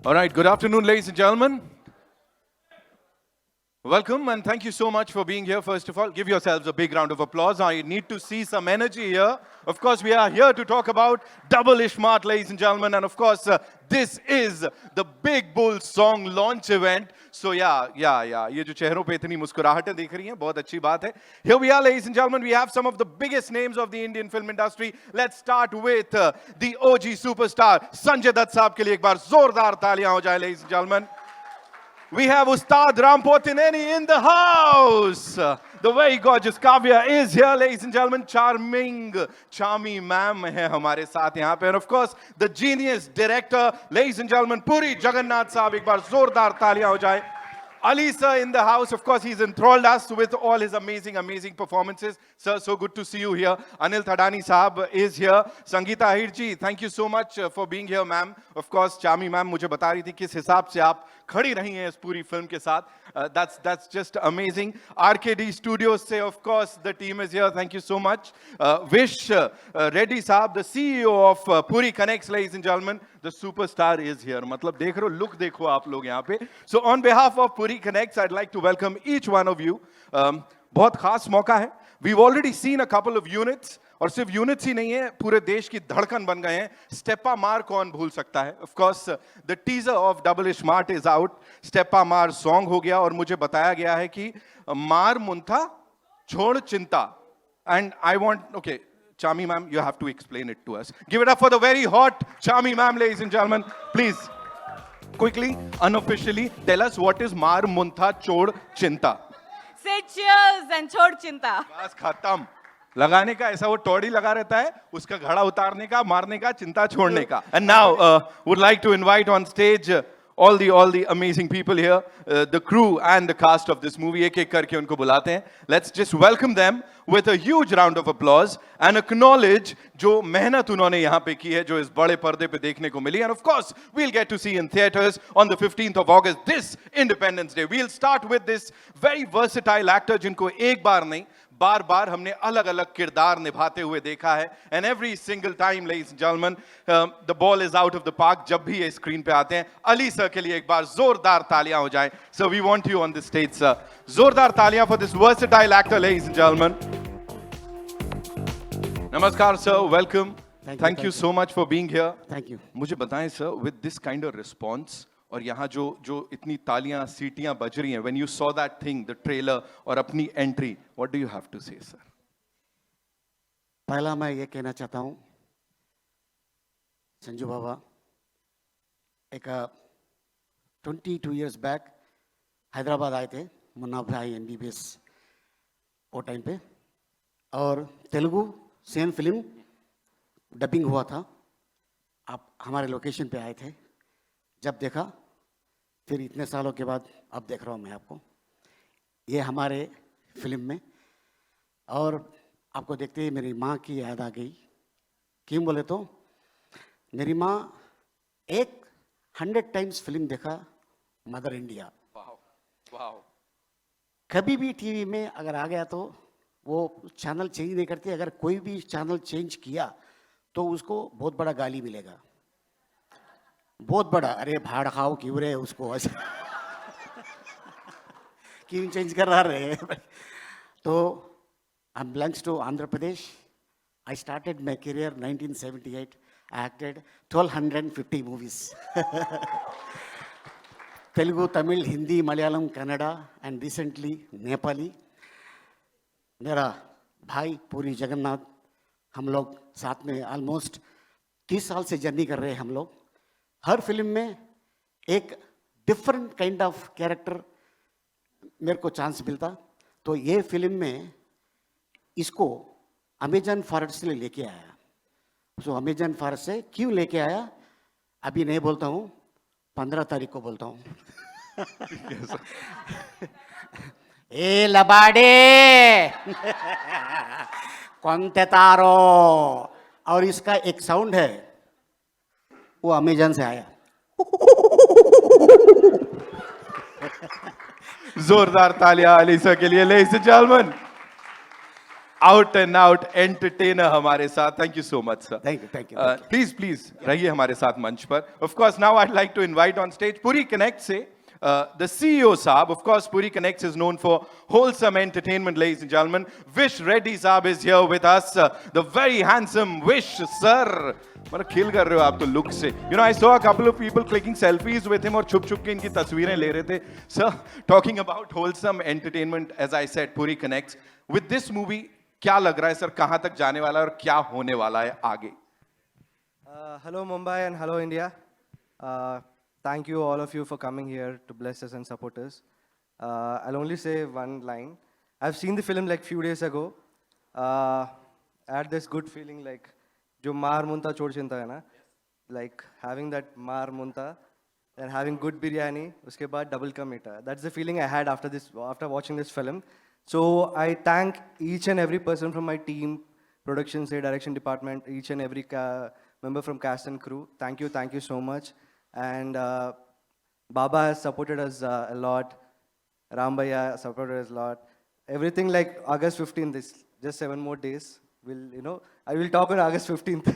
All right, good afternoon, ladies and gentlemen. Welcome and thank you so much for being here. First of all, give yourselves a big round of applause. I need to see some energy here. Of course, we are here to talk about Double Ishmart, ladies and gentlemen. And of course, this is the Big Bull song launch event. So yeah. ये जो चेहरों पे इतनी मुस्कुराहटें देख रही हैं, बहुत अच्छी बात है. Here we are, ladies and gentlemen. We have some of the biggest names of the Indian film industry. Let's start with the OG superstar, Sanjay Dutt साहब के लिए एक बार जोरदार तालियां हो जाए, ladies and gentlemen. We have Ustad Ram Potineni in the house. The very gorgeous Kavya is here, ladies and gentlemen. Charmy ma'am hai hamare saath yahan pe. And of course, the genius director, ladies and gentlemen, Puri Jagannath saab. Ek baar zordar taaliyan ho jaye. Ali sir in the house. Of course, he's enthralled us with all his amazing performances. Sir, so good to see you here. Anil Thadani Saab is here. Sangeeta Ahir ji, thank you so much for being here, ma'am. Of course, Chami ma'am मुझे बता रही थी किस हिसाब से आप खड़ी रही हैं इस पूरी फिल्म के साथ. That's just amazing. RKD Studios से, of course, the team is here. Thank you so much. Vish Reddy Saab, the CEO of Puri Connects, ladies and gentlemen. The superstar is here. मतलब देख रहे हो, look देखो आप लोग यहाँ पे. So on behalf of Puri Connects, I'd like to welcome each one of you. बहुत खास मौका है. We've already seen a couple of units. और सिर्फ यूनिट्स ही नहीं है, पूरे देश की धड़कन बन गए हैं. स्टेपा मार कौन भूल सकता है. Of course the teaser of double iSmart is out. Steppa Maar song हो गया और मुझे बताया गया है कि मार मुंथा छोड़ चिंता. And I want, okay, Chami ma'am, you have to explain it to us. Give it up for the very hot Chami ma'am, ladies and gentlemen. Please, quickly, unofficially, tell us what is maar muntha chod chinta. Say cheers and chod chinta. बस खत्म. लगाने का ऐसा वो टोड़ी लगा रहता है, उसका घड़ा उतारने का, मारने का, चिंता छोड़ने का. And now would like to invite on stage all the amazing people here, the crew and the cast of this movie. एक एक करके उनको बुलाते हैं. Let's just welcome them with a huge round of applause and acknowledge जो मेहनत उन्होंने यहाँ पे की है, जो इस बड़े पर्दे पे देखने को मिली. And of course, we'll get to see in theaters on the 15th of August, this Independence Day. We'll start with this very versatile actor जिनको एक बार नहीं, बार बार हमने अलग अलग किरदार निभाते हुए देखा है. And every single time, ladies and gentlemen, the ball is out of the park. जब भी ये स्क्रीन पे आते हैं, अली सर के लिए एक बार जोरदार तालियां हो जाएं. So we want you on the stage, sir. जोरदार तालियां for this versatile actor, ladies and gentlemen. Namaskar, sir. Welcome. Thank you so much for being here. Thank you. मुझे बताएं, sir, with this kind of response, और यहाँ जो इतनी तालियां सीटियां बज रही हैं, when you saw that thing, the trailer और अपनी entry, what do you have to say, sir? पहला मैं ये कहना चाहता हूँ, संजू बाबा एक 22 years back हैदराबाद आए थे, मुन्ना भाई MBBS वो टाइम पे, और तेलुगु सेम फिल्म डबिंग हुआ था. आप हमारे लोकेशन पे आए थे. जब देखा, फिर इतने सालों के बाद अब देख रहा हूँ मैं आपको ये हमारे फिल्म में. और आपको देखते ही मेरी माँ की याद आ गई. क्यों बोले तो मेरी माँ 100 times फिल्म देखा, मदर इंडिया. वाह. कभी भी टीवी में अगर आ गया तो वो चैनल चेंज नहीं करती. अगर कोई भी चैनल चेंज किया तो उसको बहुत बड़ा गाली मिलेगा, बहुत बड़ा. अरे भाड़ खाओ क्यों रे उसको ऐसे क्यों चेंज कर रहा रहे. तो I belongs to Andhra Pradesh. I started my career 1978. I acted 1250 movies. Telugu, Tamil, Hindi, Malayalam, Kannada and recently Nepali. मेरा भाई पूरी जगन्नाथ, हम लोग साथ में ऑलमोस्ट 30 साल से जर्नी कर रहे हैं. हम लोग हर फिल्म में एक डिफरेंट काइंड ऑफ कैरेक्टर मेरे को चांस मिलता. तो ये फिल्म में इसको अमेजन फॉरेस्ट से लेके आया. सो अमेजन फॉरेस्ट से क्यों लेके आया अभी नहीं बोलता हूँ, 15 तारीख को बोलता हूँ. ए लबाडे कौनते तारो. और इसका एक साउंड है, वो अमेजन से आया. जोरदार तालियां अली सर के लिए, ladies and gentlemen. Out and out entertainer हमारे साथ. Thank you so much sir. Thank you, thank you, please please रहिए हमारे साथ मंच पर. Of course now I like to invite on stage Puri connect से the CEO Saab. Of course, Puri Connects is known for wholesome entertainment, ladies and gentlemen. Vish Reddy Saab is here with us. The very handsome Vish, sir. मतलब खेल कर रहे हो आप तो look से. You know, I saw a couple of people clicking selfies with him और छुप छुप के इनकी तस्वीरें ले रहे थे. Sir, talking about wholesome entertainment, as I said, Puri Connects. With this movie, क्या लग रहा है सर, कहाँ तक जाने वाला है और क्या होने वाला है आगे? Hello Mumbai and hello India. Thank you all of you for coming here to bless us and support us. I'll only say one line. I've seen the film like few days ago. I had this good feeling like जो मार मुंता छोड़ चिंता है ना, like having that मार मुंता and having good biryani, उसके बाद double का मीठा. That's the feeling I had after watching this film. So I thank each and every person from my team, production, say direction department, each and every member from cast and crew. Thank you so much. And Baba has supported us a lot. Ram Bhaiya supported us a lot. Everything like August 15th is just 7 more days. I will talk on August 15th.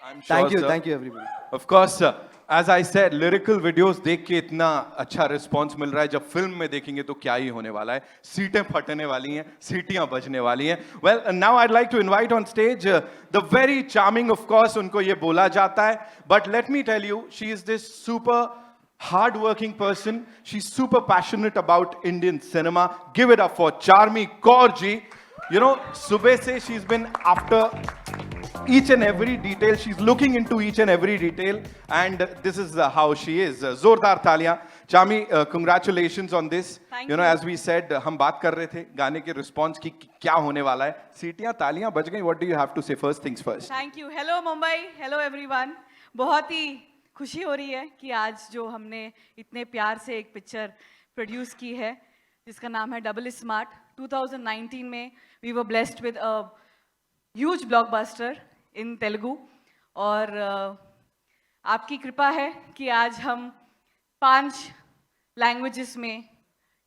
I'm sure, sir. Thank you everybody. Of course, sir. As I said, lyrical videos देख के इतना अच्छा response मिल रहा है, जब film में देखेंगे तो क्या ही होने वाला है. सीटें फटने वाली हैं, सीटियां बजने वाली हैं. Well, now I'd like to invite on stage the very charming, of course, उनको ये बोला जाता है. But let me tell you, she is this super hard-working person. She's super passionate about Indian cinema. Give it up for Charmi Kaur ji. You know, सुबह से she's been after each and every detail. She's looking into each and every detail, and this is how she is. Zordar तालियां. Charmi, congratulations on this. Thank You know, you. as we said, हम बात कर रहे थे गाने के response की क्या होने वाला है. सीटियां तालियां बज गई. What do you have to say? First things first. Thank you. Hello Mumbai, hello everyone. बहुत ही खुशी हो रही है कि आज जो हमने इतने प्यार से एक पिक्चर प्रोड्यूस की है जिसका नाम है डबल स्मार्ट. 2019 में we were blessed with a huge blockbuster in Telugu, और आपकी कृपा है कि आज हम 5 लैंग्वेजेस में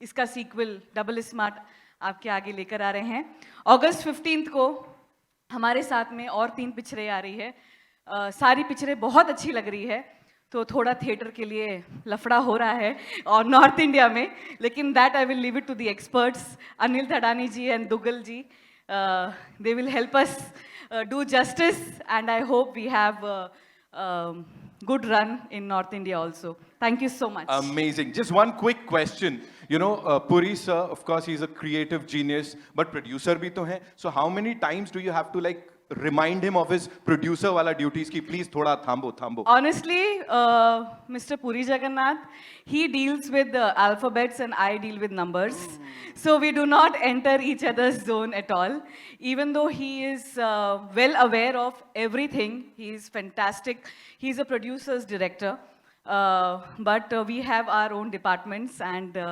इसका सीक्वल डबल स्मार्ट आपके आगे लेकर आ रहे हैं. अगस्त 15 को हमारे साथ में और 3 पिक्चरें आ रही है. सारी पिक्चरें बहुत अच्छी लग रही है, तो थोड़ा थिएटर के लिए लफड़ा हो रहा है और नॉर्थ इंडिया में, लेकिन that I will leave it to the experts Anil Thadani ji and Duggal ji. They will help us do justice, and I hope we have good run in North India also. Thank you so much. Amazing. Just one quick question. You know, Puri sir, of course, he's a creative genius, but producer भी तो है. So how many times do you have to like remind him of his producer वाला duties कि please थोड़ा थांबो. Honestly, Mr. Puri Jagannath, he deals with the alphabets and I deal with numbers. So we do not enter each other's zone at all. Even though he is well aware of everything, he is fantastic. He's a producer's director. But we have our own departments, and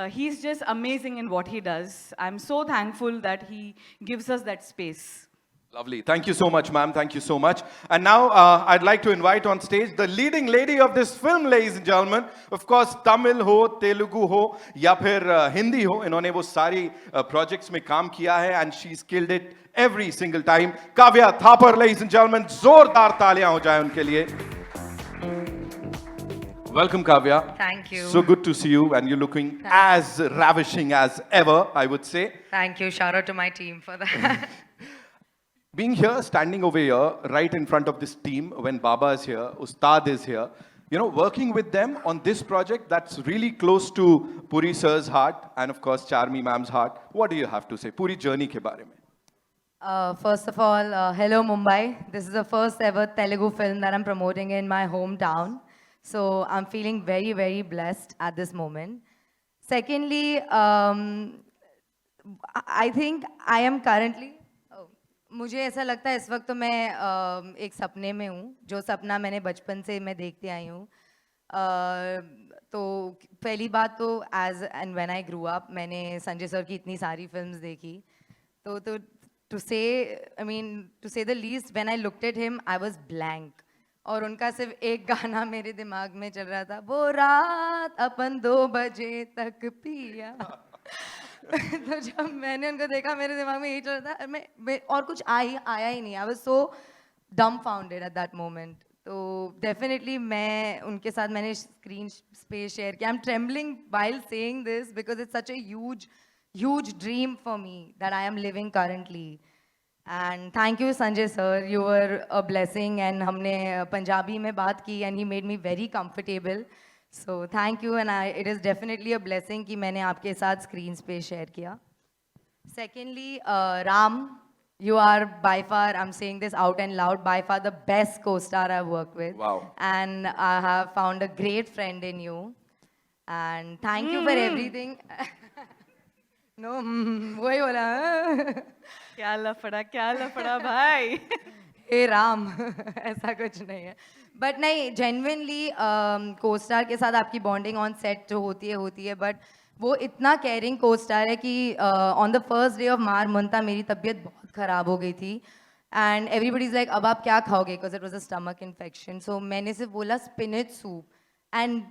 he's just amazing in what he does. I'm so thankful that he gives us that space. Lovely. Thank you so much, ma'am. Thank you so much. And now I'd like to invite on stage the leading lady of this film, ladies and gentlemen. Of course, Tamil ho, Telugu ho, या फिर Hindi हो, इन्होंने वो सारी projects में काम किया है, and she's killed it every single time. Kavya Thapar, ladies and gentlemen. जोरदार तालियां हो जाए उनके लिए. Welcome, Kavya. Thank you. So good to see you, and you're looking as ravishing as ever, I would say. Thank you. Shout out to my team for that. Being here, standing over here, right in front of this team, when Baba is here, Ustad is here, you know, working with them on this project that's really close to Puri sir's heart, and of course, Charmi ma'am's heart. What do you have to say? Puri journey ke bare mein. First of all, hello Mumbai. This is the first ever Telugu film that I'm promoting in my hometown. So I'm feeling very, very blessed at this moment. Secondly, I think I am currently... मुझे ऐसा लगता है इस वक्त तो मैं एक सपने में हूँ, जो सपना मैंने बचपन से मैं देखते आई हूँ. तो पहली बात तो as and when I grew up मैंने संजय सर की इतनी सारी फिल्म्स देखी, तो टू से the least when I looked at him I was blank, और उनका सिर्फ एक गाना मेरे दिमाग में चल रहा था, वो रात अपन 2 बजे तक पिया. तो जब मैंने उनको देखा मेरे दिमाग में यही चल रहा था मैं और कुछ आया ही नहीं. I was so dumbfounded at that moment. तो डेफिनेटली मैं उनके साथ मैंने स्क्रीन स्पेस शेयर किया. I'm trembling while saying this because it's such a huge dream for me that I am living currently. And thank you Sanjay sir, you were a blessing. And हमने पंजाबी में बात की and he made me very comfortable. So thank you, and it is definitely a blessing कि मैंने आपके साथ screen space share किया. Secondly, Ram, you are by far, I'm saying this out and loud, by far the best co-star I've worked with. Wow. And I have found a great friend in you. And thank you for everything. No, वही बोला. क्या लफड़ा भाई. हे राम ऐसा कुछ नहीं है. But नहीं, जेन्युइनली को स्टार के साथ आपकी बॉन्डिंग ऑन सेट जो होती है बट वो इतना केयरिंग को स्टार है कि on the first day of मार मुंता मेरी तबीयत बहुत ख़राब हो गई थी. एंड एवरीबडी इज़ लाइक अब आप क्या खाओगे because it was a stomach infection. So मैंने सिर्फ बोला spinach soup. And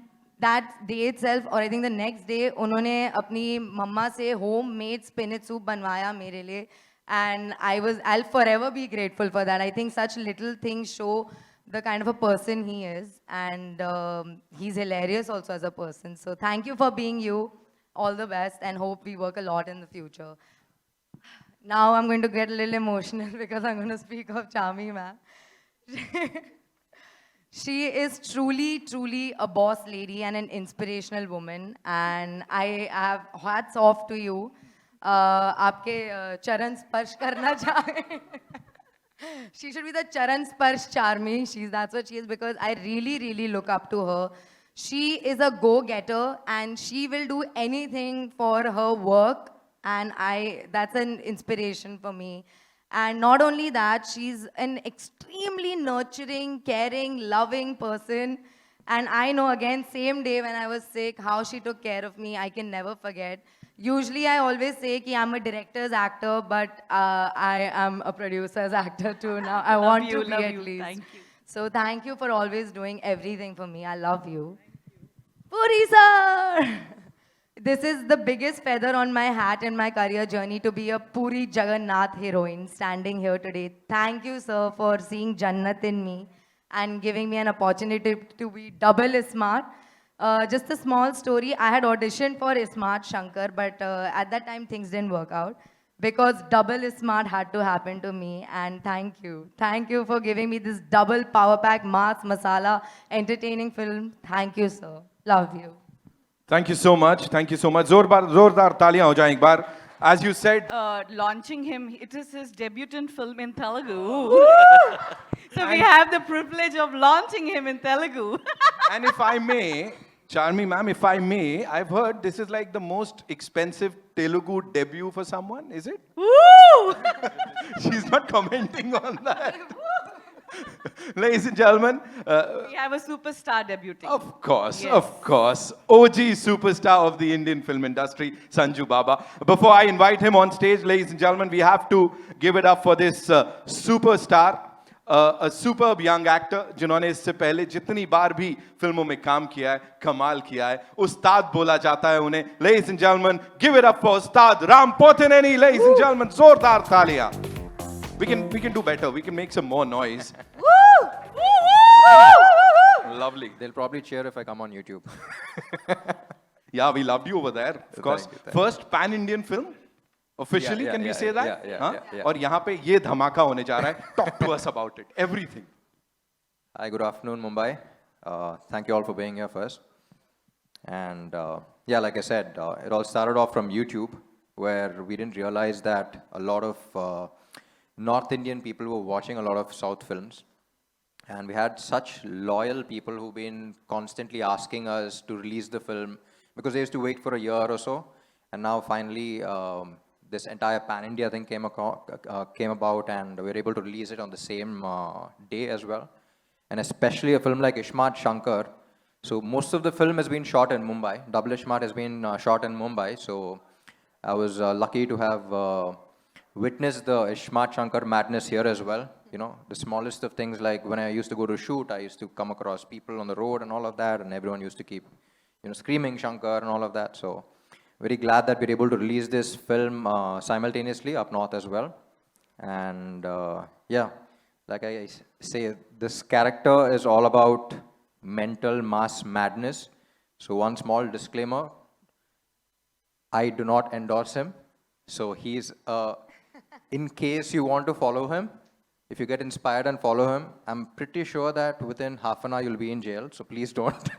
that day itself और I think the next day उन्होंने अपनी मम्मा से होम मेड स्पिनच सूप बनवाया मेरे लिए. And I'll forever be grateful for that. I think such little things show the kind of a person he is. And he's hilarious also as a person. So thank you for being you. All the best and hope we work a lot in the future. Now I'm going to get a little emotional because I'm going to speak of Charmi ma'am. She is truly a boss lady and an inspirational woman. And I have hats off to you. आपके चरण स्पर्श करना चाहे. She should be the charan sparsh charmi. That's what she is because I really look up to her. She is a go-getter and she will do anything for her work, and that's an inspiration for me. And not only that, she's an extremely nurturing, caring, loving person. And I know again, same day when I was sick, how she took care of me, I can never forget. Usually I always say that I'm a director's actor, but I am a producer's actor too now. I want to be at least. Thank you. So thank you for always doing everything for me. I love you. Puri sir! This is the biggest feather on my hat in my career journey to be a Puri Jagannath heroine standing here today. Thank you, sir, for seeing Jannat in me and giving me an opportunity to be double smart. Just a small story. I had auditioned for Smart Shankar, but at that time things didn't work out because double Smart had to happen to me. And thank you. Thank you for giving me this double power pack, mass, masala, entertaining film. Thank you, sir. Love you. Thank you so much. Thank you so much. जोरदार तालियां हो जाएं एक बार. As you said, Launching him, it is his debutant film in Telugu. So we have the privilege of launching him in Telugu. and if I may, Charmi ma'am, if I may, I've heard this is like the most expensive Telugu debut for someone, is it? Woo! She's not commenting on that. Ladies and gentlemen, We have a superstar debuting. of course, Yes. of course, OG superstar of the Indian film industry, Sanju Baba. Before I invite him on stage, ladies and gentlemen, we have to give it up for this superstar, a superb young actor, जिन्होंने इससे पहले जितनी बार भी फिल्मों में काम किया है, कमाल किया है, उस्ताद बोला जाता है उन्हें. Ladies and gentlemen, give it up for Ustad Ram Pothineni. Ladies and gentlemen, जोरदार तालियां. We can do better. We can make some more noise. Lovely. They'll probably cheer if I come on YouTube. Yeah, we loved you over there. Of course. Thank you, thank you. First pan-Indian film. Officially, Yeah, can we yeah, say yeah, that? yeah, Huh? yeah, yeah. और यहाँ पे ये धमाका होने जा रहा है. Talk to us about it. Everything. Hi, good afternoon, Mumbai. Thank you all for being here first. And yeah, like I said, it all started off from YouTube, where we didn't realize that a lot of North Indian people were watching a lot of South films. And we had such loyal people who've been constantly asking us to release the film because they used to wait for a year or so. And now finally, this entire pan-India thing came about, and we were able to release it on the same day as well. And especially a film like Ishmat Shankar. So most of the film has been shot in Mumbai. Double Ishmat has been shot in Mumbai. So I was lucky to have witnessed the Ishmat Shankar madness here as well. You know, the smallest of things, like when I used to go to shoot, I used to come across people on the road and all of that, and everyone used to keep, you know, screaming Shankar and all of that. So very glad that we're able to release this film simultaneously up north as well. And yeah, like I say, this character is all about mental mass madness. So one small disclaimer, I do not endorse him. So he's, in case you want to follow him, if you get inspired and follow him, I'm pretty sure that within half an hour you'll be in jail. So please don't.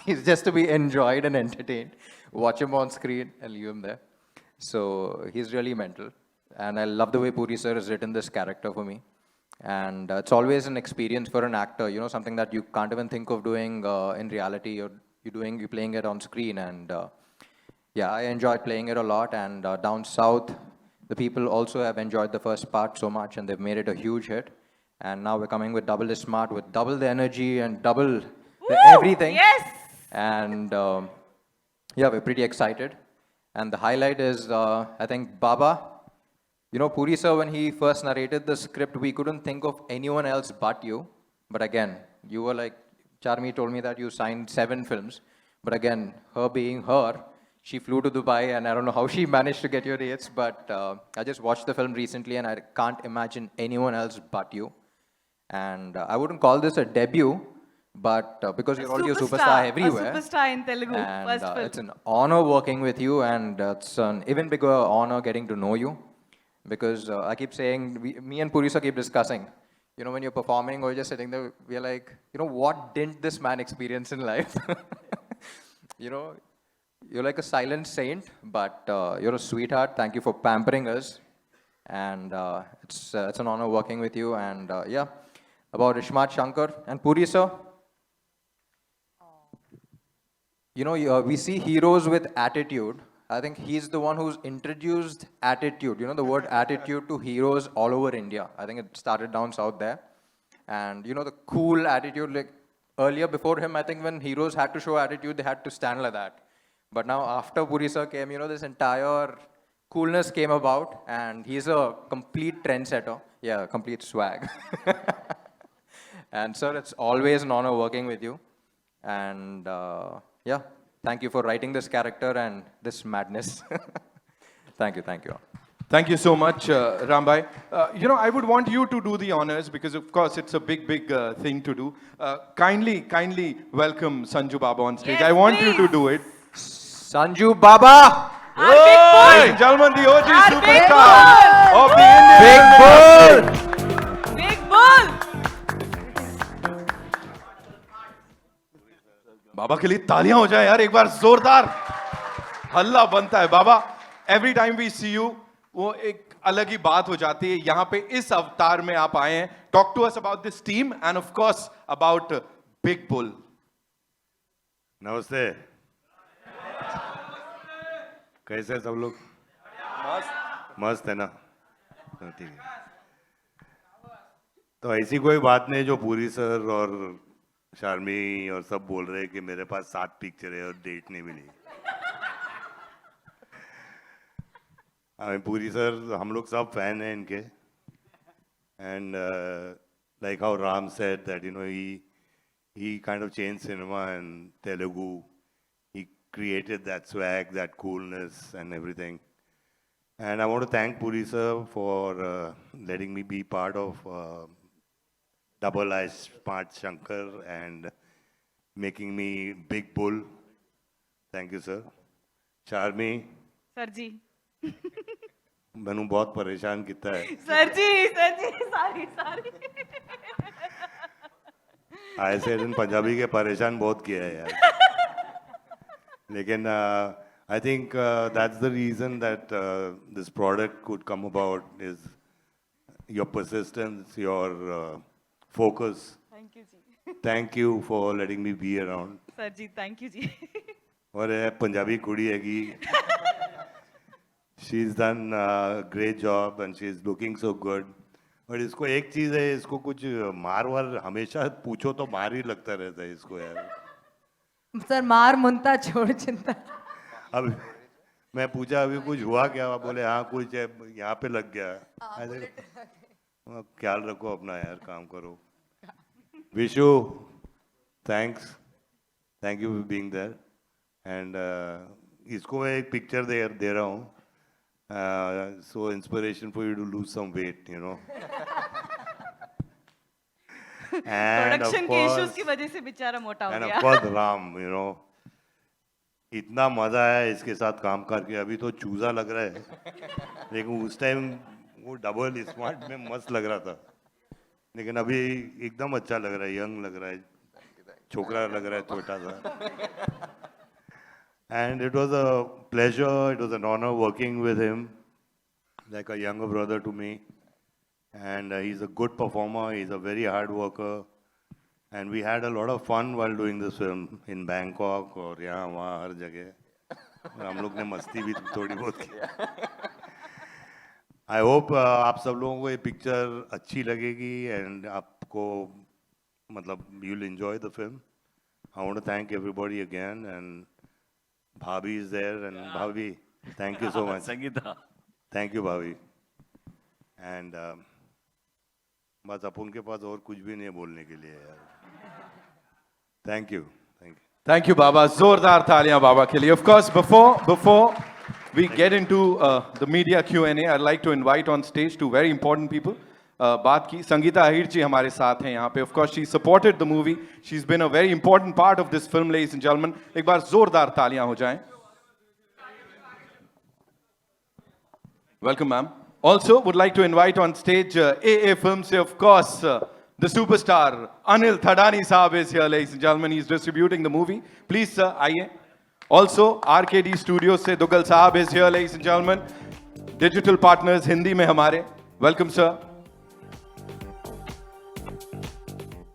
He's just to be enjoyed and entertained. Watch him on screen and leave him there. So he's really mental. And I love the way Puri sir has written this character for me. And it's always an experience for an actor, you know, something that you can't even think of doing in reality. You're playing it on screen. And yeah, I enjoyed playing it a lot. And down south, the people also have enjoyed the first part so much, and they've made it a huge hit. And now we're coming with Double is Smart, with double the energy and double the everything. Yes. And yeah, we're pretty excited. And the highlight is, I think, Baba. You know, Puri sir, when he first narrated the script, we couldn't think of anyone else but you. But again, you were like, Charmi told me that you signed 7 films. But again, her being her, she flew to Dubai, and I don't know how she managed to get your dates, but I just watched the film recently, and I can't imagine anyone else but you. And I wouldn't call this a debut, but because you're already a superstar everywhere. A superstar in Telugu, And first film. it's an honor working with you, and it's an even bigger honor getting to know you. Because I keep saying, me and Puri sir keep discussing, you know, when you're performing or just sitting there, we're like, you know, what didn't this man experience in life? You know, you're like a silent saint, but you're a sweetheart. Thank you for pampering us. And it's an honor working with you. And yeah, about Ishmat Shankar and Puri sir. You know, we see heroes with attitude. I think he's the one who's introduced attitude, you know, the word attitude to heroes all over India. I think it started down south there. And, you know, the cool attitude, like earlier before him, I think when heroes had to show attitude, they had to stand like that. But now after Puri sir came, you know, this entire coolness came about, and he's a complete trendsetter. Yeah, complete swag. And sir, it's always an honor working with you. And yeah, thank you for writing this character and this madness. Thank you, thank you. Thank you so much, Rambai. You know, I would want you to do the honors because, of course, it's a big, big thing to do. Kindly welcome Sanju Baba on stage. Yes, I want please. you to do it. Sanju Baba! Our big bull. Ladies and gentlemen, the OG Our big superstar of the Indian Big cinema Bull! Big bull. बाबा के लिए तालियां हो जाए यार एक बार जोरदार हल्ला बनता है बाबा every time we see you वो एक अलग ही बात हो जाती है यहाँ पे इस अवतार में आप आए हैं talk to us about this team and of course about big bull नमस्ते कैसे सब लोग मस्त है ना ठीक है तो ऐसी कोई बात नहीं जो पूरी सर और शार्मी और सब बोल रहे हैं कि मेरे पास 7 पिक्चर है और डेट नहीं मिली हमें पूरी सर हम लोग सब फैन हैं इनके and like how Ram said that you know he kind of changed cinema and Telugu. He created that swag, that coolness and everything. And I want to thank Puri sir for letting me be part of Double I Smart Shankar and making me Big Bull. Thank you, sir. Charmi, sir ji मैंने बहुत परेशान किया है sir ji sorry I said in Punjabi के परेशान बहुत किया है यार लेकिन I think that's the reason that this product could come about is your persistence your focus thank you ji thank you for letting me be around sir ji thank you ji और ये पंजाबी कुड़ी है कि she is done great job and she is looking so good और इसको एक चीज है इसको कुछ मार वार हमेशा पूछो तो मार ही लगता रहता है इसको यार सर मार मुंता छोड़ चिंता अब मैं पूछा अभी कुछ हुआ क्या बोले हाँ कुछ है यहाँ पे लग गया ऐसे ख्याल रखो अपना यार काम करो Vishu thanks thank you for being there and इसको मैं एक पिक्चर दे रहा हूँ, so inspiration for you to lose some weight, you know. And of production के इश्यूज course, की वजह से बेचारा मोटा हो and of गया course Ram, you know. इतना मजा आया इसके साथ काम करके, अभी तो चूजा लग रहा है, लेकिन उस टाइम वो डबल स्मार्ट में मस्त लग रहा था, लेकिन अभी एकदम अच्छा लग रहा है, यंग लग रहा है, छोकरा लग रहा है छोटा सा. And it was a pleasure, it was an honor working with him, like a younger brother to me. And he's a good performer, he's a very hard worker. And we had a lot of fun while doing this film in Bangkok और यहाँ वहाँ हर जगह. और हम लोग ने मस्ती भी थोड़ी बहुत की. I hope आप सब लोगों को ये पिक्चर अच्छी लगेगी and आपको मतलब you'll enjoy the film. I want to thank everybody again and Bhabhi is there and Bhabhi, thank you so much. Sangeeta. Thank you Bhabhi. And बस अपन के पास और कुछ भी नहीं है बोलने के लिए यार. Thank you. Thank you. Thank you, Baba. Zordar taaliyan Baba ke liye. Of course, before we get into the media Q&A, I'd like to invite on stage two very important people. बात की संगीता अहीर जी हमारे साथ हैं यहाँ पे. Of course, she supported the movie. She's been a very important part of this film, ladies and gentlemen. एक बार जोरदार तालियां हो जाएं. Welcome, ma'am. Also, would like to invite on stage AA Films से, of course, the superstar Anil Thadani Saab is here, ladies and gentlemen. He's distributing the movie. Please, sir, आइए. Also, RKD Studios से Dugal Saab is here, ladies and gentlemen. Digital partners Hindi में हमारे. Welcome, sir.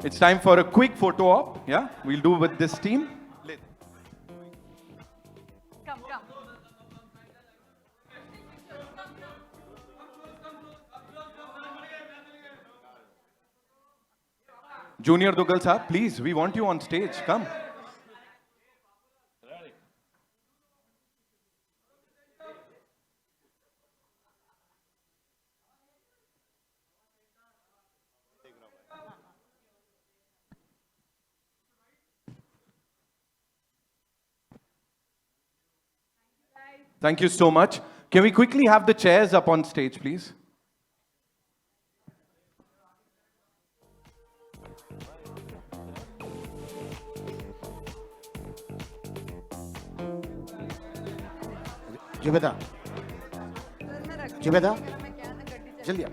It's time for a quick photo op. Yeah, we'll do with this team. Come come Junior Dugal Saab, please, we want you on stage. Come. Thank you so much. Can we quickly have the chairs up on stage, please? Zubeda Zubeda जल्दी आओ.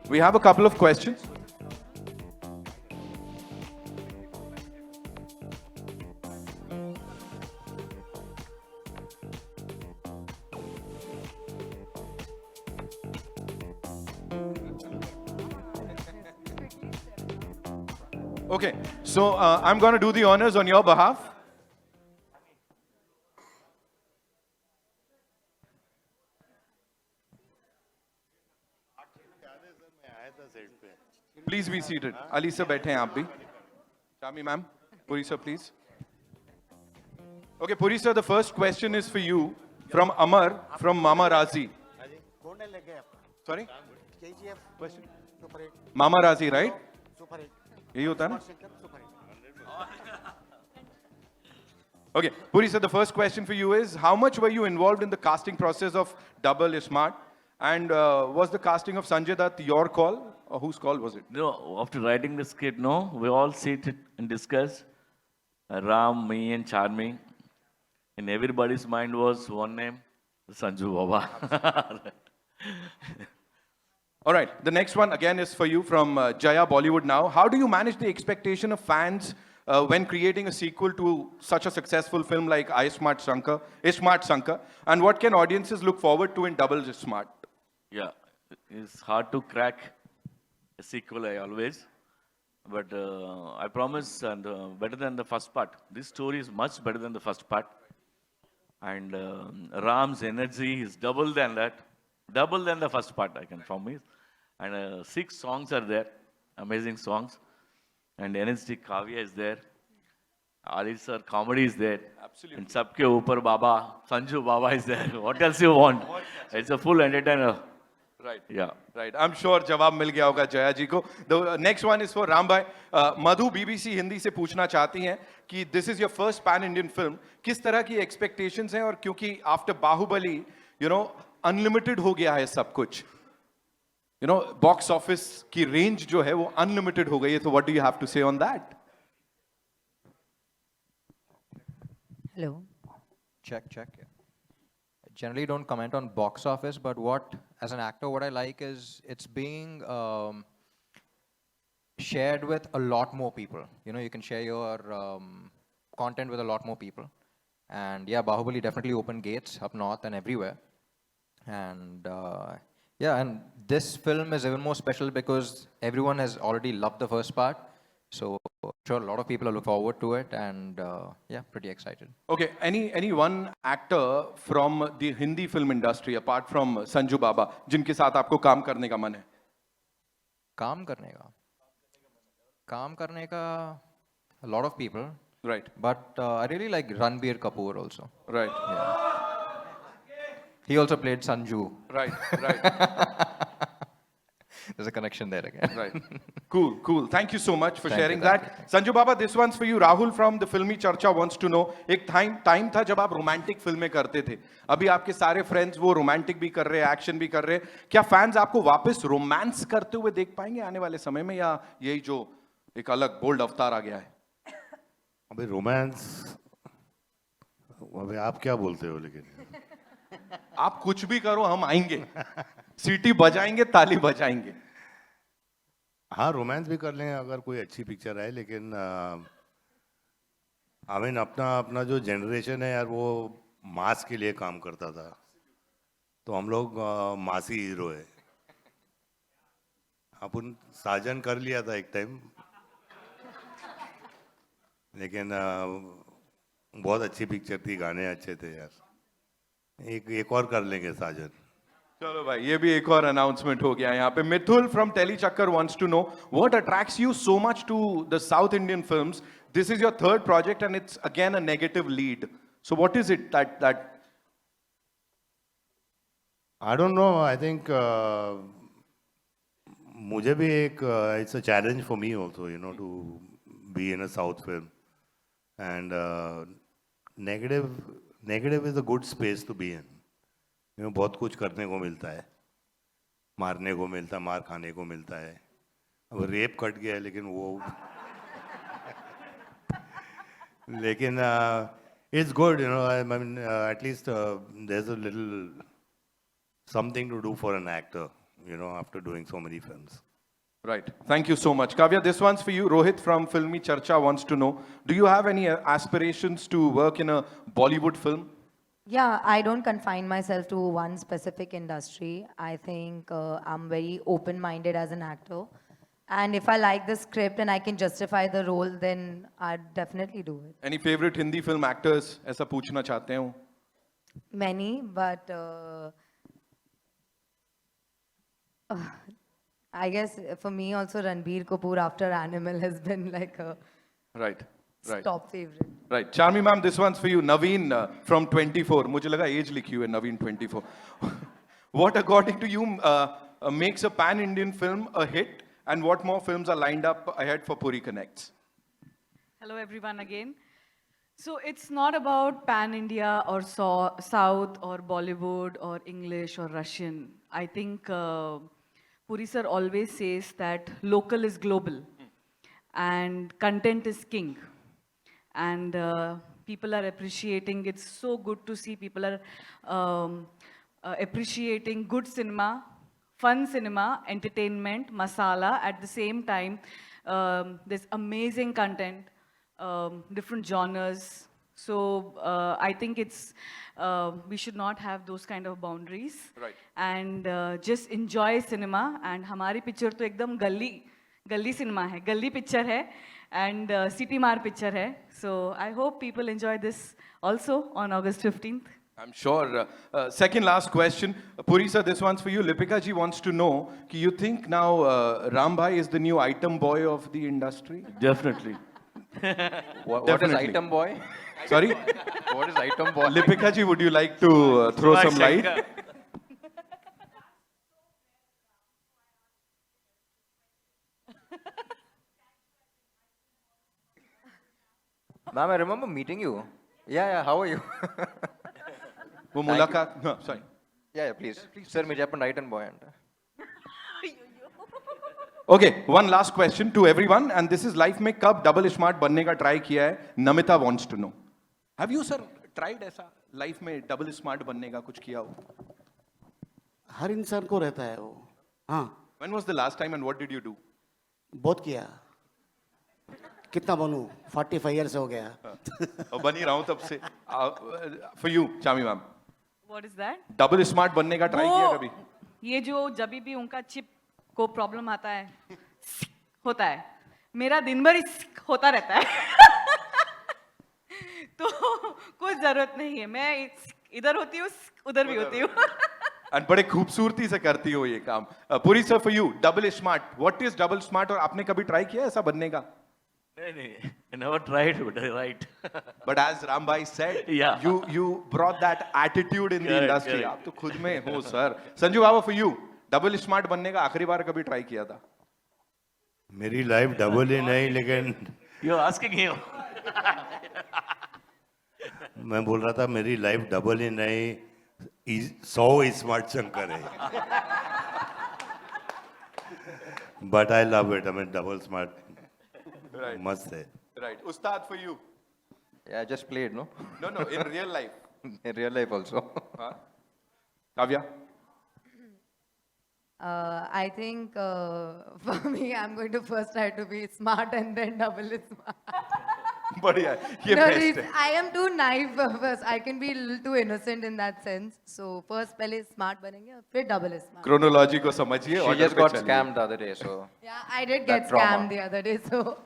We have a couple of questions. Okay, so I'm going to do the honors on your behalf. Please be seated. Ali sir, बैठे हैं आप भी. Shami ma'am, Puri sir, please. Okay, Puri sir, the first question is for you from Amar from Mama Razi. Sorry? KGF Question? Super hit Mama Razi, right? Super hit यही होता है ना? Super hit. Okay, Puri sir, the first question for you is, how much were you involved in the casting process of Double is Smart? And was the casting of Sanjay Dutt your call? Or whose call was it? No, after writing the script, no, we all sit and discuss. Ram, me, and Charming. In everybody's mind was one name, Sanju Baba. All right, the next one again is for you from Jaya Bollywood Now. How do you manage the expectation of fans when creating a sequel to such a successful film like Ismart Shankar? And what can audiences look forward to in Double is Smart? Yeah, it's hard to crack a sequel, I always. But I promise, and better than the first part. This story is much better than the first part. And Ram's energy is double than that. Double than the first part, I can promise. And 6 songs are there, amazing songs. And energetic Kavya is there. Ali sir, comedy is there. Absolutely. And Sabke Upar Baba, Sanju Baba is there. What else you want? It's a full entertainer. Right. Yeah. Right. I'm sure जवाब मिल गया होगा जया जी को. The next one is for Ram bhai. Madhu BBC Hindi से पूछना चाहती हैं कि this is your first pan Indian film. किस तरह की expectations हैं और क्योंकि after Baahubali, you know, unlimited हो गया है सब कुछ. You know, box office की range जो है वो unlimited हो गई है. तो what do you have to say on that? Hello. Check, check. Yeah. I generally don't comment on box office, but as an actor, what I like is it's being shared with a lot more people. You know, you can share your content with a lot more people. And yeah, Bahubali definitely opened gates up north and everywhere. And yeah, and this film is even more special because everyone has already loved the first part. So I'm sure a lot of people are looking forward to it, and yeah, pretty excited. Okay, any one actor from the Hindi film industry apart from Sanju Baba जिनके साथ आपको काम करने का मन है? काम करने का a lot of people, Right. but I really like Ranbir Kapoor also. Right. He also played Sanju. Right. Right. There's a connection there again. Right. Cool. Thank you so much for Thank sharing you, thank that. Sanju Baba, this one's for you. Rahul from the Filmy Charcha wants to know, एक time था जब आप romantic फिल्में करते थे. अभी आपके सारे friends वो romantic भी कर रहे हैं, action भी कर रहे हैं. क्या fans आपको वापस romance करते हुए देख पाएंगे आने वाले समय में, या यही जो एक अलग bold अवतार आ गया है? अबे रोमांस, अबे आप क्या बोलते हो लेकिन? आप कुछ भी करो, हम आएंगे. सीटी बजाएंगे, ताली बजाएंगे. हाँ, रोमांस भी कर लेंगे अगर कोई अच्छी पिक्चर आए, लेकिन आई मीन अपना जो जनरेशन है यार, वो मास के लिए काम करता था, तो हम लोग मासी हीरो है. अपन साजन कर लिया था एक टाइम, लेकिन बहुत अच्छी पिक्चर थी, गाने अच्छे थे यार. एक और कर लेंगे साजन. चलो भाई, ये भी एक और अनाउंसमेंट हो गया यहाँ पे. मिथुल फ्रॉम टेली चक्कर wants to know what attracts you so much to the South Indian films. This is your third project and it's again a negative lead. So what is it that I don't know. I think मुझे भी एक it's a challenge for me also, you know, to be in a South film, and negative is a good space to be in. You know, बहुत कुछ करने को मिलता है, मारने को मिलता है, मार खाने को मिलता है. अब रेप कट गया है, लेकिन वो लेकिन it's good, you know. I mean, at least there's a little something to do for an actor, you know, after doing so many films. Right. Thank you so much. Kavya, this one's for you. Rohit from Filmy Charcha wants to know, do you have any aspirations to work in a Bollywood film? Yeah, I don't confine myself to one specific industry. I think I'm very open-minded as an actor. And if I like the script and I can justify the role, then I'd definitely do it. Any favorite Hindi film actors? ऐसा पूछना चाहते हो? Many, but I guess for me also Ranbir Kapoor after Animal has been like a Right. top favorite. Right. Charmi ma'am, this one's for you. Naveen from 24. मुझे लगा age लिखी हुई है, Naveen 24. What according to you makes a pan-Indian film a hit, and what more films are lined up ahead for Puri Connects? Hello everyone again. So it's not about pan-India or South or Bollywood or English or Russian. I think Puri sir always says that local is global and content is king. And people are appreciating. It's so good to see people are appreciating good cinema, fun cinema, entertainment, masala. At the same time, there's amazing content, different genres. So I think it's we should not have those kind of boundaries. Right. And just enjoy cinema. And हमारी picture तो एकदम गली cinema है, गली picture है. And city mar picture hai. So I hope people enjoy this also on August 15th. I'm sure. Second last question. Puri sir, this one's for you. Lipika ji wants to know, do you think now Ram bhai is the new item boy of the industry? Definitely. What is Definitely. item boy? Sorry? What is item boy? Lipika ji, would you like to throw some light? Ma'am, I remember meeting you. Yeah, how are you? वो मुलाकात sorry. Yeah, please. Sir, मुझे अपन right and boy and. Okay, one last question to everyone, and this is life में कब double smart बनने का try किया है? Namita wants to know. Have you sir tried ऐसा life में double smart बनने का कुछ किया हो? हर इंसान को रहता है वो. हाँ, When was the last time and what did you do? बहुत किया. कितना बनूं? 45 years हो गया. और बन ही रहा हूँ तब से. For you, Chami ma'am. What is that? Double smart बनने का try किया कभी? ये जो जब भी उनका चिप को प्रॉब्लम आता है होता है, मेरा दिन भर होता रहता है. तो कोई जरूरत नहीं है, मैं इधर होती हूँ उधर भी होती हूँ. And बड़े खूबसूरती से करती हो ये काम. Puri sir, for you, double smart. What is double smart? और आपने कभी try किया ऐसा बनने का? नहीं, I never tried, but I right. But as Rambhai said, Yeah. you brought that attitude in the Correct, industry. correct. आप तो खुद में हो sir. Sanju Baba, for you, double smart बनने का आखिरी बार कभी try किया था? मेरी लाइफ डबल ही नहीं, लेकिन You're asking him. मैं बोल रहा था मेरी लाइफ डबल ही नहीं, 100 स्मार्ट शंकर है. But I love it. I mean double smart Right. मस्त है. Right. Ustad, for you. Yeah, I just played, no? No, in real life. In real life also. Huh? Kavya? I think for me, I'm going to first try to be smart and then double smart. बढ़िया है. ये No, best है. I am too naive first. I can be a little too innocent in that sense. So first पहले smart बनेंगे और फिर double smart. Chronology को समझिए. She order just पे got चलिए. scammed the other day, so. Yeah, I did That get trauma. scammed the other day. So